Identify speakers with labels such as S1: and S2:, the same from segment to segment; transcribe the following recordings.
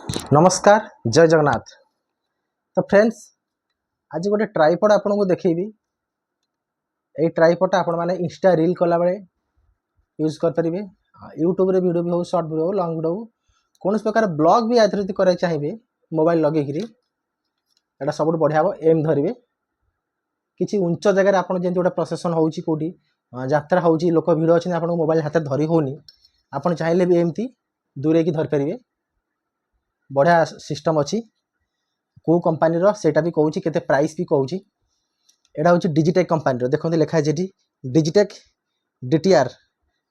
S1: नमस्कार जय जगन्नाथ। तो फ्रेंड्स आज गोटे ट्राइपॉड आपन को देखी ट्राइपॉड आपण मैंने इंस्टा रील कला बेले यूज करेंगे यूट्यूब रे वीडियो भी हो शॉर्ट वीडियो हो लॉन्ग वीडियो हो कौन प्रकार ब्लॉग भी आदि कराई चाहिए मोबाइल लगे सब बढ़िया हम एम धरवे किसी उच्च जगह आप गोटे प्रोसेसन होटी यात्रा हो लोक भिड़ अच्छे आप मोबाइल हाथ धरी होनी आप चाहिए भी एमती दूरे की धरी पारे बढ़िया सिस्टम अच्छी को कंपानी सेटा भी कहूँ केते प्राइस भी कहूँ यहाँ हूँ डिजिटेक कंपानी देखते लिखाई जी डिजिटेक DTR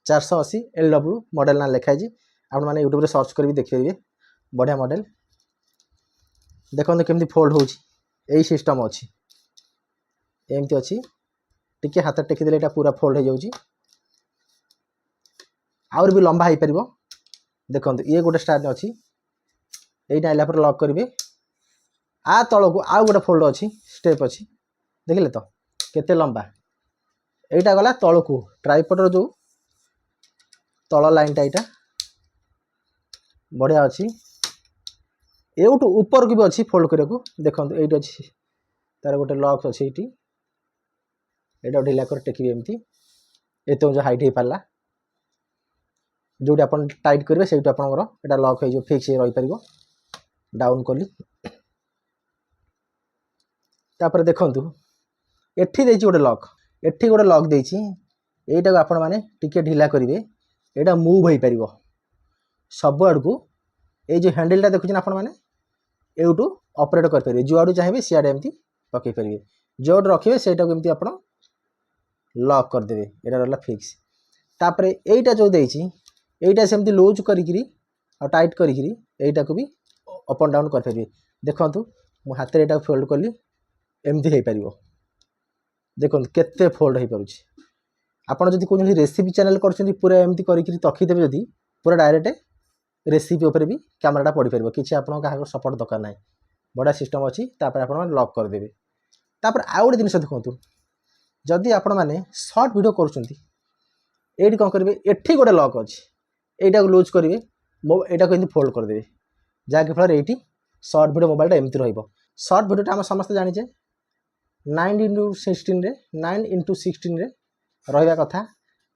S1: 480 LW मॉडल ना लिखाई आप मैंने यूट्यूब रे सर्च कर देखिए बढ़िया मॉडल देखते केमती फोल्ड हो सिस्टम अच्छी एमती अच्छी टिके हाथ टेकीदे यहाँ पूरा फोल्ड हो जाऊँगी आउर भी लंबा हो पार देखो ये गोटे स्टार्ट अच्छी यहीटा आइला लॉक करेंगे आ तल को आउ गोटे फोल्ड अच्छी स्टेप अच्छी देखिले तो केते लंबा यहीटा गला तल को ट्राइपॉड जो तल लाइनटा यहाँ बढ़िया अच्छी एवटू ऊपर को भी अच्छी फोल्ड करने को देखो ये अच्छी तार गोटे लॉक अच्छी ये ढिला कर टेकिए एमती एत हाइट हो पारा जो आप टाइट करेंगे से आप लॉक हो फिक्स रही पार डाउन कली तापर देखंतु एठी देछि गोटे लॉक देछि एटा को आपण माने टिके ढिला करिवे एटा मूव होई परिवो सब आड़ को ए जो हैंडलटा देखुछन आपण माने एउटू ऑपरेट कर परिवे जो आडू चाहिए सियाडे एमती पकई परिवे जो आडू रखिवे सेटा को एमती आपण लॉक कर देबे एटा रहला फिक्स तापर एटा जो देछि एटा सेमती लूज करिकरी और टाइट करिकरी एटा को भी अप एंड डाउन कर परिवे देखंतु मो हाथ रे एटा फोल्ड कली एमती हो पार देखो केते फोल्ड हो पारुछि आपड़ जब कौन रेसिपी चैनल कर पूरा एमती तखीदेवे जदि पूरा डायरेक्ट रेसिपी उपर भी कैमराटा पड़ पार कि आपको सपोर्ट दरकार ना बड़ा सिस्टम अच्छी आप लॉक करदे तापर आउ गोटे जिन देखो जदि आपण मैंने सर्ट वीडियो कर कौन करेंगे एठी गोटे लॉक अच्छी यहीटा को लूज करेंगे यहाँ को फोल्ड करदे जहाँकि फल ये सर्ट वीडियो मोबाइल एमती सर्ट वीडियो आम समस्त जाचे 9x16 रहा कथा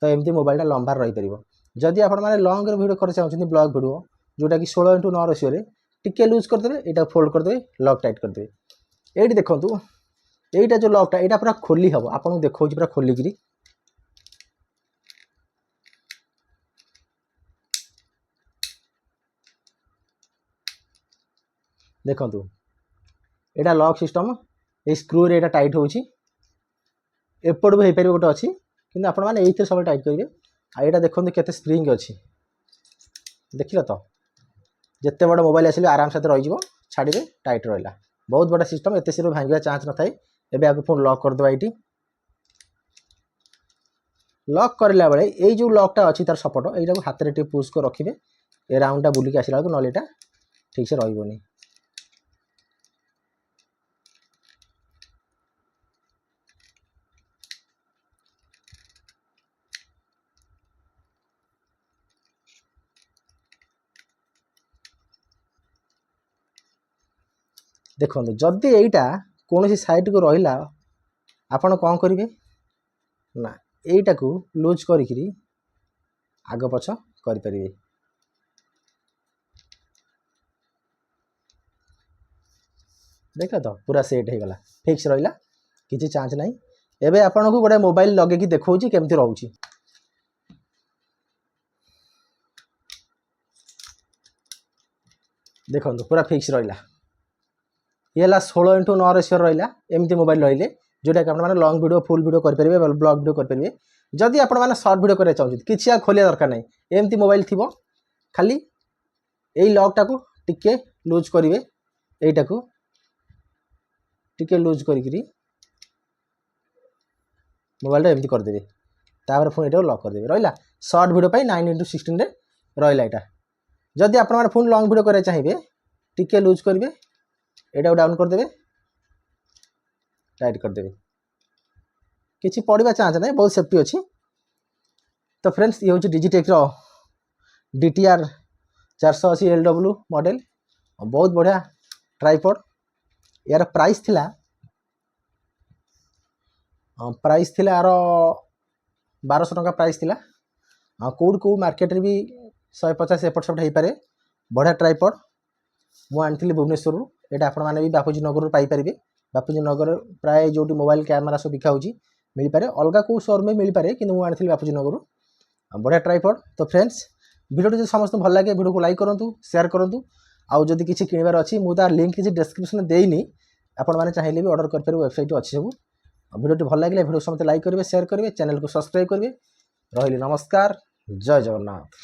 S1: तो एमती मोबाइलटा लंबा रही पार जदि आप लंग वीडियो कर चाहते ब्लॉग वीडियो जोटा कि 16x9 रेशियो टिके लूज करदे यहाँ फोल्ड करदे लॉक टाइट करदे ये देखो यहीटा जो लॉकटा यहाँ पूरा खोली हम आपको देखा पूरा खोलिकी देखु यहाँ लॉक सिस्टम ये स्क्रू रे टाइट हो एपट भी हो पार गोटे अच्छी कि आप सब टाइट करेंगे आईटा देखते केते स्प्रिंग अच्छी देख तो जिते बड़ मोबाइल आसिले आराम से रही छाड़े टाइट रहा बहुत बड़ा सिस्टम एत शीघ्र भांगा चान्स न थाए एवं आपको पुणी लॉक करदे ये लॉक करला बेले ये जो लॉकटा अच्छी तार सपोर्ट यहाँ को हाथ में पुश कर रखिए ये राउंडटा बुलिक आसला बेलू ना ठीक से रही देखो जदि यहीटा कौन साइड को रहा आपण कौन करेंगे ना यहीटा को लूज करी आग पछ करें देख तो पूरा सेट हो गला फिक्स रहा किसी चांस ना एवं आपन को गोटे मोबाइल लगे देखा केमती रोचे देखो पूरा फिक्स रहा ये 16x9 रेशियो रहा एमती मोबाइल रही जोटा कि आप लंग वीडियो फुल वीडियो करेंगे ब्लॉग वीडियो करेंगे जदि आप सर्ट वीडियो कराया चाहते किसी खोलिया दरकार ना एमती मोबाइल थी खाली यही लॉकटा को टिके लूज करेंगे यहीटा को टिके लूज करी मोबाइल एमती करदे तापर पुणी ये लॉक करदे रहा सर्ट वीडियो 9x16 रहा यहाँ जदि आप पुणी लंग वीडियो कराया चाहिए टिके लूज करेंगे यहाँ डाउन करदे टाइट करदे किसी पड़ा चांस ना बहुत सेफ्टी अच्छी तो फ्रेंड्स ये हूँ डिजिटेक DTR 480 LW मॉडल बहुत बढ़िया ट्राइपॉड। यार प्राइस थिला यार 1200 टंका प्राइस थिला। कौट मार्केट भी 150 एपट सेपट हो पारे। बढ़िया ट्राइपॉड मु आनी भुवनेश्वर यहाँ आपण मैंने भी बापूजी नगर पाइपर। बापूजी नगर प्राय जो मोबाइल कैमेरा सब बिका मिल पारे, अलग कौ शोरूम में मिल पारे कि मुझे बापूजी नगर। बढ़िया ट्राइपॉड। तो फ्रेंड्स वीडियो जो समस्त भल लगे वीडियो को लाइक करूँ, शेयर करूँ। आउ जदि किसी किणवार अच्छी मुझे लिंक किसी डिस्क्रिप्शन देनी, आपण मैंने चाहिए भी ऑर्डर करेंगे। वेबसाइट अच्छी सब। वीडियो भल लगे वीडियो समस्त लाइक करेंगे, शेयर करेंगे, चैनल को सब्सक्राइब करेंगे। रही नमस्कार, जय जगन्नाथ।